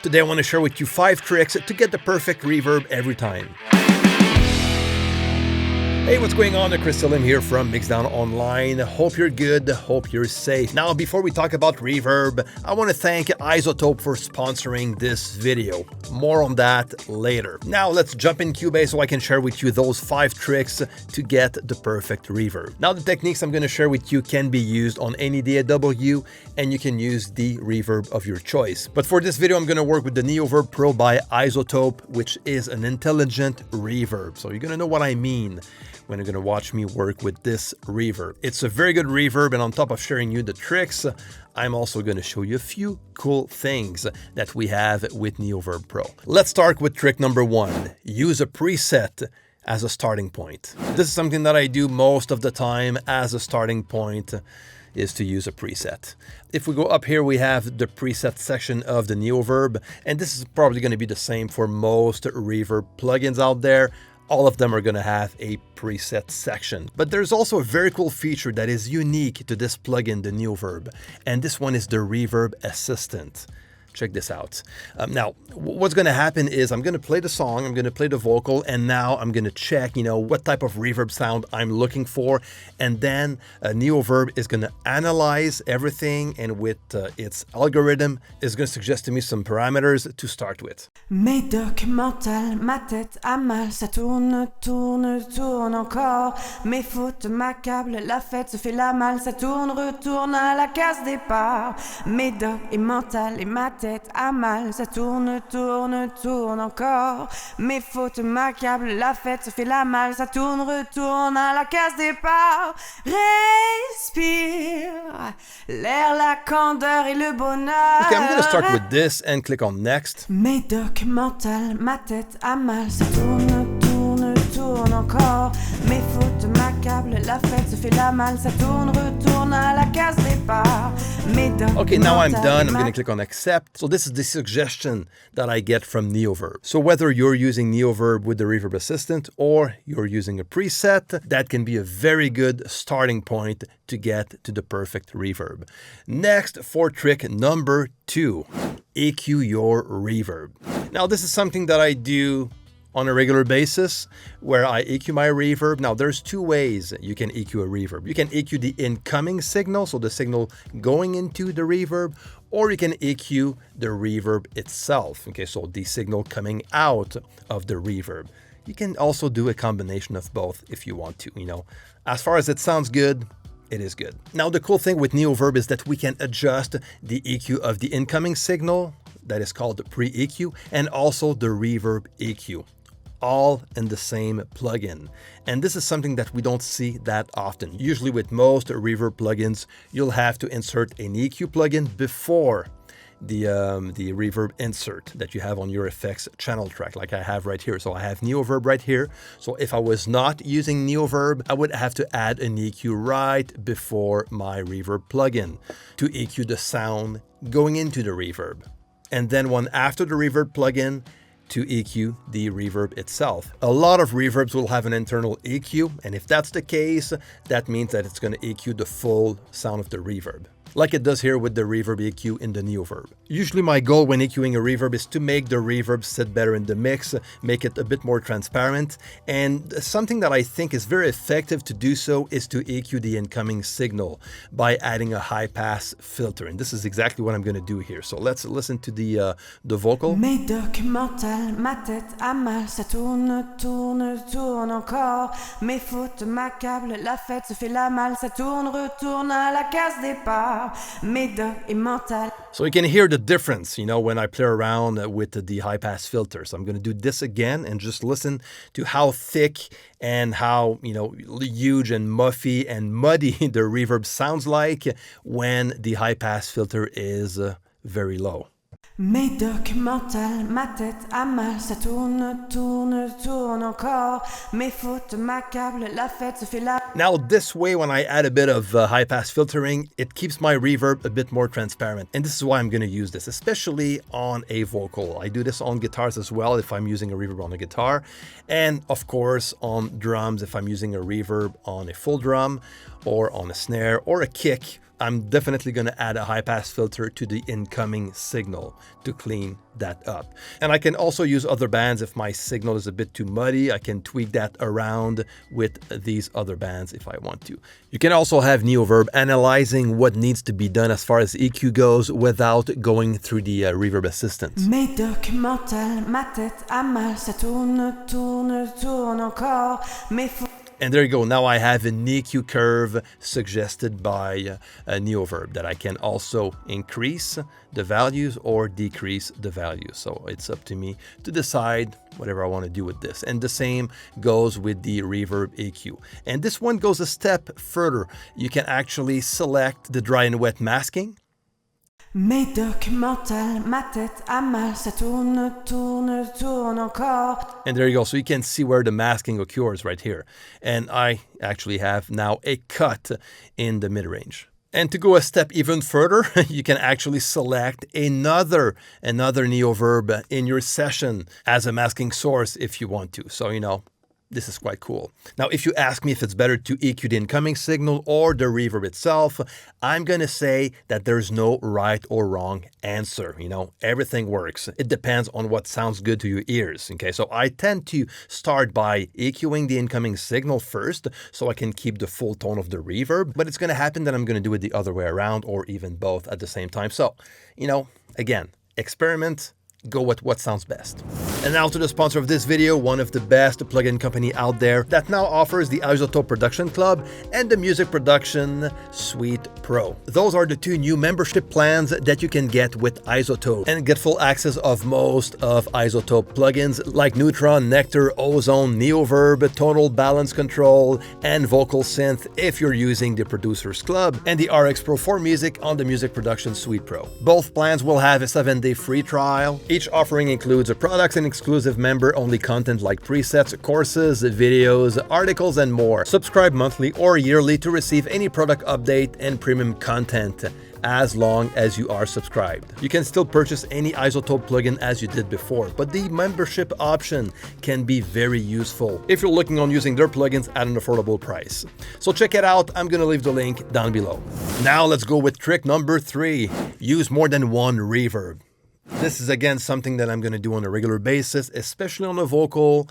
Today I want to share with you 5 tricks to get the perfect reverb every time. Hey, what's going on? Chris Lim here from MIXDOWN Online. Hope you're good, hope you're safe. Now, before we talk about reverb, I want to thank Izotope for sponsoring this video. More on that later. Now, let's jump in CUBASE so I can share with you those 5 tricks to get the perfect reverb. Now, the techniques I'm going to share with you can be used on any DAW, and you can use the reverb of your choice. But for this video, I'm going to work with the Neoverb Pro by Izotope, which is an intelligent reverb. So you're going to know what I mean when you're going to watch me work with this reverb. It's a very good reverb, and on top of sharing you the tricks, I'm also going to show you a few cool things that we have with Neoverb Pro. Let's start with trick number 1. Use a preset as a starting point. This is something that I do most of the time as a starting point, is to use a preset. If we go up here, we have the preset section of the Neoverb, and this is probably going to be the same for most reverb plugins out there. All of them are going to have a preset section. But there's also a very cool feature that is unique to this plugin, the Neoverb, and this one is the Reverb Assistant. Check this out. Now, what's going to happen is I'm going to play the song, I'm going to play the vocal, and now I'm going to check, what type of reverb sound I'm looking for. And then Neoverb is going to analyze everything, and with its algorithm is going to suggest to me some parameters to start with. Médoc mental, ma tête a mal, ça tourne, tourne, tourne encore. Mes fautes m'accablent, la fête se fait la malle, ça tourne, retourne à la case départ. Médoc et mental et ma tête à mal, ça tourne, tourne, tourne encore. Mes fautes m'accablent, la fête se fait la malle, ça tourne, retourne à la case départ. Respire, l'air, la candeur et le bonheur. Okay, I'm going to start with this and click on next. Médoc mental, ma tête a mal, ça tourne, tourne, tourne encore. Mes fautes m'accablent, la fête se fait la malle, ça tourne, retourne à la case départ. Okay, now I'm done. I'm going to click on accept. So this is the suggestion that I get from Neoverb. So whether you're using Neoverb with the Reverb Assistant or you're using a preset, that can be a very good starting point to get to the perfect reverb. Next, for trick number 2, EQ your reverb. Now this is something that I do on a regular basis, where I EQ my reverb. Now there's 2 ways you can EQ a reverb. You can EQ the incoming signal, so the signal going into the reverb, or you can EQ the reverb itself. Okay, so the signal coming out of the reverb. You can also do a combination of both if you want to, As far as it sounds good, it is good. Now the cool thing with Neoverb is that we can adjust the EQ of the incoming signal, that is called the pre-EQ, and also the reverb EQ. All in the same plugin. And this is something that we don't see that often. Usually with most reverb plugins, you'll have to insert an EQ plugin before the reverb insert that you have on your effects channel track, like I have right here. So I have Neoverb right here. So if I was not using Neoverb, I would have to add an EQ right before my reverb plugin to EQ the sound going into the reverb. And then one after the reverb plugin to EQ the reverb itself. A lot of reverbs will have an internal EQ, and if that's the case, that means that it's going to EQ the full sound of the reverb, like it does here with the reverb EQ in the Neoverb. Usually my goal when EQing a reverb is to make the reverb sit better in the mix, make it a bit more transparent, and something that I think is very effective to do so is to EQ the incoming signal by adding a high-pass filter, and this is exactly what I'm going to do here. So let's listen to the vocal. Médoc mental, ma tête a mal, ça tourne, tourne, tourne encore. Mes fautes m'accablent, la fête se fait la malle, ça tourne, retourne à la case départ. Médoc et mental. So you can hear the difference, when I play around with the high-pass filter. So I'm going to do this again and just listen to how thick and how, huge and muffy and muddy the reverb sounds like when the high-pass filter is very low. Médoc mental, ma tête a mal, ça tourne, tourne, tourne encore. Mes fautes m'accablent, la fête se fait la... Now this way, when I add a bit of high-pass filtering, it keeps my reverb a bit more transparent. And this is why I'm going to use this, especially on a vocal. I do this on guitars as well if I'm using a reverb on a guitar. And of course on drums if I'm using a reverb on a full drum or on a snare or a kick I'm definitely going to add a high pass filter to the incoming signal to clean that up. And I can also use other bands if my signal is a bit too muddy. I can tweak that around with these other bands if I want to. You can also have Neoverb analyzing what needs to be done as far as EQ goes without going through the Reverb Assistant. Médoc mental, ma tête a mal, ça tourne, tourne, tourne encore, mais And there you go. Now I have an EQ curve suggested by Neoverb that I can also increase the values or decrease the values. So it's up to me to decide whatever I want to do with this. And the same goes with the Reverb EQ. And this one goes a step further. You can actually select the dry and wet masking. Médoc mental, ma tête a mal, ça tourne, tourne, tourne encore. And there you go. So you can see where the masking occurs right here. And I actually have now a cut in the mid-range. And to go a step even further, you can actually select another Neoverb in your session as a masking source if you want to. So, you know, this is quite cool. Now, if you ask me if it's better to EQ the incoming signal or the reverb itself, I'm going to say that there's no right or wrong answer. You know, everything works. It depends on what sounds good to your ears. Okay, so I tend to start by EQing the incoming signal first so I can keep the full tone of the reverb. But it's going to happen that I'm going to do it the other way around or even both at the same time. So, you know, again, experiment. Go with what sounds best. And now to the sponsor of this video, one of the best plugin company out there that now offers the Izotope Production Club and the Music Production Suite Pro. Those are the two new membership plans that you can get with Izotope and get full access of most of Izotope plugins like Neutron, Nectar, Ozone, Neoverb, Tonal Balance Control, and Vocal Synth if you're using the Producers Club, and the RX Pro for Music on the Music Production Suite Pro. Both plans will have a 7-day free trial. Each offering includes products and exclusive member-only content like presets, courses, videos, articles, and more. Subscribe monthly or yearly to receive any product update and premium content as long as you are subscribed. You can still purchase any Izotope plugin as you did before, but the membership option can be very useful if you're looking on using their plugins at an affordable price. So check it out. I'm gonna leave the link down below. Now let's go with trick number 3. Use more than one reverb. This is again something that I'm going to do on a regular basis, especially on a vocal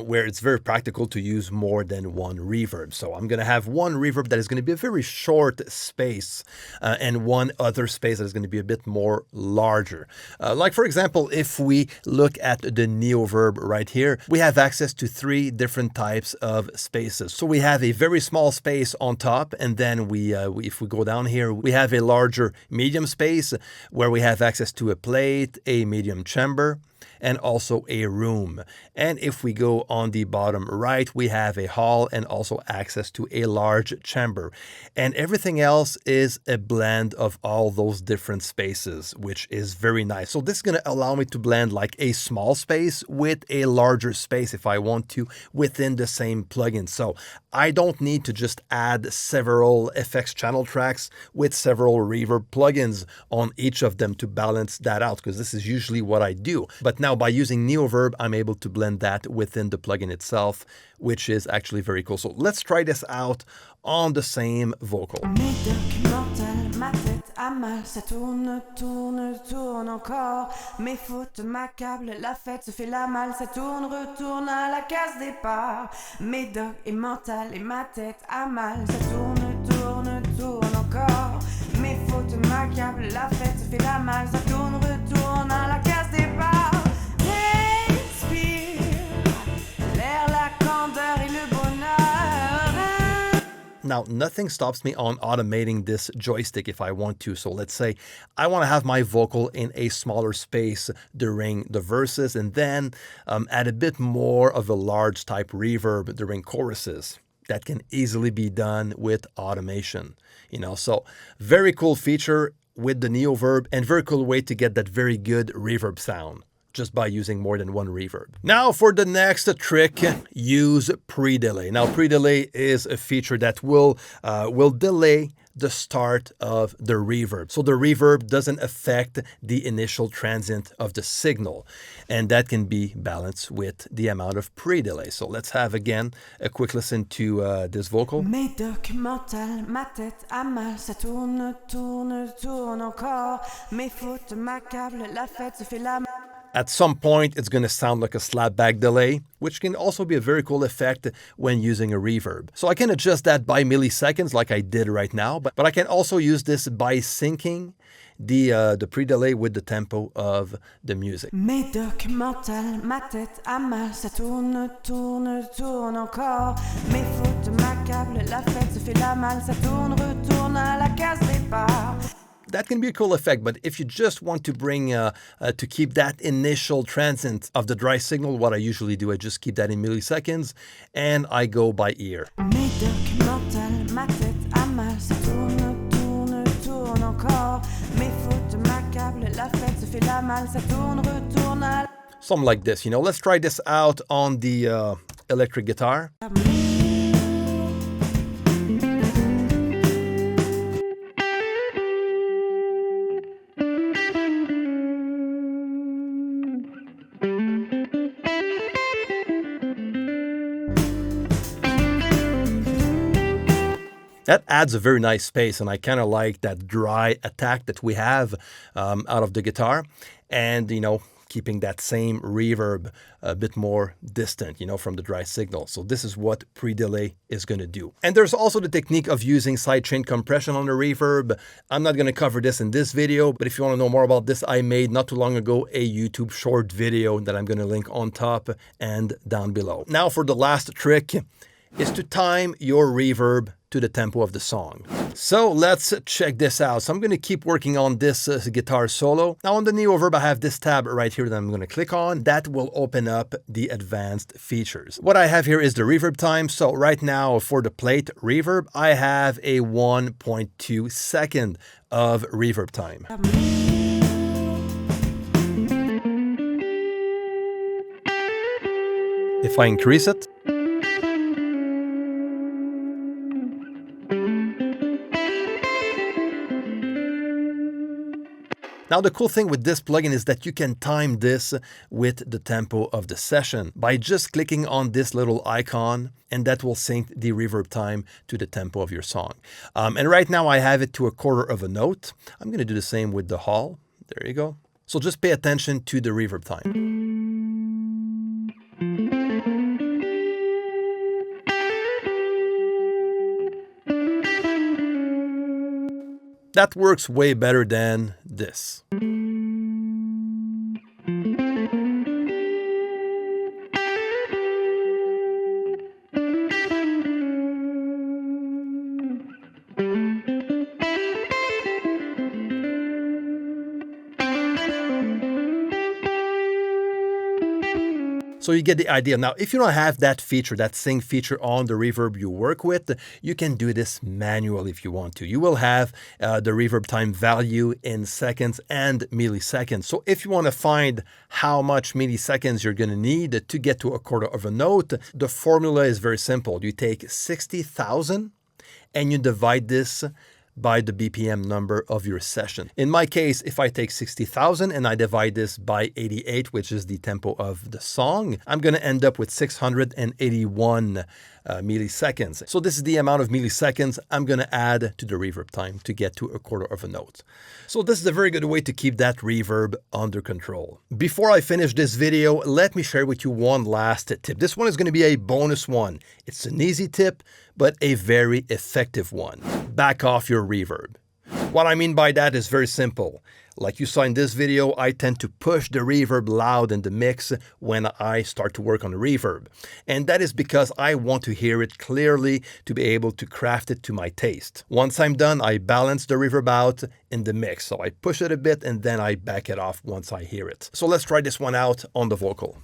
where it's very practical to use more than one reverb. So I'm going to have one reverb that is going to be a very short space and one other space that is going to be a bit more larger. Like for example, if we look at the Neoverb right here, we have access to 3 different types of spaces. So we have a very small space on top, and then if we go down here, we have a larger medium space where we have access to a plate, a medium chamber, and also a room. And if we go on the bottom right, we have a hall and also access to a large chamber. And everything else is a blend of all those different spaces, which is very nice. So this is going to allow me to blend like a small space with a larger space if I want to within the same plugin. So I don't need to just add several effects channel tracks with several reverb plugins on each of them to balance that out, because this is usually what I do. But now by using Neoverb, I'm able to blend that within the plugin itself, which is actually very cool. So let's try this out on the same vocal. Médoc mental, ma tête a mal, ça tourne, tourne, tourne encore. Mes fautes m'accablent, la fête se fait la malle, ça tourne, retourne à la case départ. Médoc et mental et ma tête a mal, ça tourne, tourne, tourne encore. Mes fautes m'accablent, la fête se fait la malle, ça tourne, retourne à la case départ. Now, nothing stops me on automating this joystick if I want to. So let's say I want to have my vocal in a smaller space during the verses and then add a bit more of a large type reverb during choruses. That can easily be done with automation, you know. So very cool feature with the Neoverb and very cool way to get that very good reverb sound just by using more than one reverb. Now for the next trick, use pre-delay. Now pre-delay is a feature that will delay the start of the reverb. So the reverb doesn't affect the initial transient of the signal, and that can be balanced with the amount of pre-delay. So let's have again a quick listen to this vocal. Médoc mental, ma tête a mal, ça tourne, tourne, tourne encore. Mes fautes m'accablent, la fête se fait la malle. At some point, it's going to sound like a slapback delay, which can also be a very cool effect when using a reverb. So I can adjust that by milliseconds like I did right now, but I can also use this by syncing the pre-delay with the tempo of the music. Médoc mental, ma tête a mal, ça tourne, tourne, tourne encore. Mes fautes m'accablent, la fête se fait la malle, ça tourne, retourne à la case départ. That can be a cool effect, but if you just want to bring, to keep that initial transient of the dry signal, what I usually do, I just keep that in milliseconds and I go by ear. Médoc mental, ma tête a mal, ça tourne, tourne, tourne encore. Mes fautes m'accablent, la fête se fait la malle, ça tourne, retourne à la... Something like this, you know. Let's try this out on the electric guitar. That adds a very nice space, and I kind of like that dry attack that we have out of the guitar, and, you know, keeping that same reverb a bit more distant, you know, from the dry signal. So this is what pre-delay is going to do. And there's also the technique of using sidechain compression on the reverb. I'm not going to cover this in this video, but if you want to know more about this, I made not too long ago a YouTube short video that I'm going to link on top and down below. Now for the last trick is to time your reverb to the tempo of the song. So let's check this out. So I'm going to keep working on this guitar solo. Now on the Neoverb, I have this tab right here that I'm going to click on. That will open up the advanced features. What I have here is the reverb time. So right now for the plate reverb, I have a 1.2 second of reverb time. If I increase it, now, the cool thing with this plugin is that you can time this with the tempo of the session by just clicking on this little icon, and that will sync the reverb time to the tempo of your song. And right now I have it to a quarter of a note. I'm going to do the same with the hall. There you go. So just pay attention to the reverb time. That works way better than this. So you get the idea. Now, if you don't have that feature, that sync feature on the reverb you work with, you can do this manually if you want to. You will have the reverb time value in seconds and milliseconds. So if you want to find how much milliseconds you're going to need to get to a quarter of a note, the formula is very simple. You take 60,000 and you divide this by the BPM number of your session. In my case, if I take 60,000 and I divide this by 88, which is the tempo of the song, I'm going to end up with 681 milliseconds. So this is the amount of milliseconds I'm going to add to the reverb time to get to a quarter of a note. So this is a very good way to keep that reverb under control. Before I finish this video, let me share with you one last tip. This one is going to be a bonus one. It's an easy tip, but a very effective one. Back off your reverb. What I mean by that is very simple. Like you saw in this video, I tend to push the reverb loud in the mix when I start to work on the reverb. And that is because I want to hear it clearly to be able to craft it to my taste. Once I'm done, I balance the reverb out in the mix. So I push it a bit and then I back it off once I hear it. So let's try this one out on the vocal.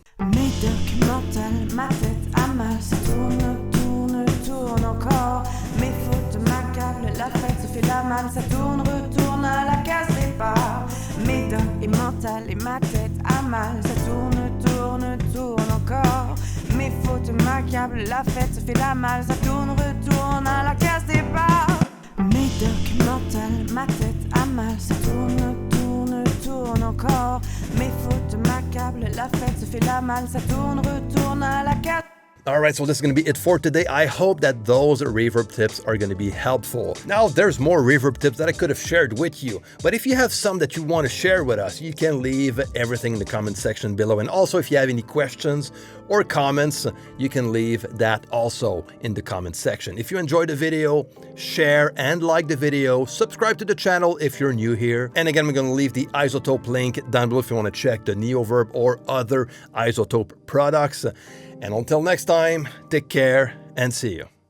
La fête se fait la malle, ça tourne, retourne à la case départ. Médoc et mental et ma tête a mal, ça tourne, tourne, tourne encore. Mes fautes m'accablent, la fête se fait la malle, ça tourne, retourne à la case départ. Documental, ma tête a mal, ça tourne, tourne, tourne encore. Mes fautes m'accablent, la fête se fait la malle, ça tourne, retourne à la case. All right, so this is going to be it for today. I hope that those reverb tips are going to be helpful. Now, there's more reverb tips that I could have shared with you, but if you have some that you want to share with us, you can leave everything in the comment section below. And also, if you have any questions or comments, you can leave that also in the comment section. If you enjoyed the video, share and like the video, subscribe to the channel if you're new here. And again, I'm going to leave the Izotope link down below if you want to check the Neoverb or other Izotope products. And until next time, take care and see you.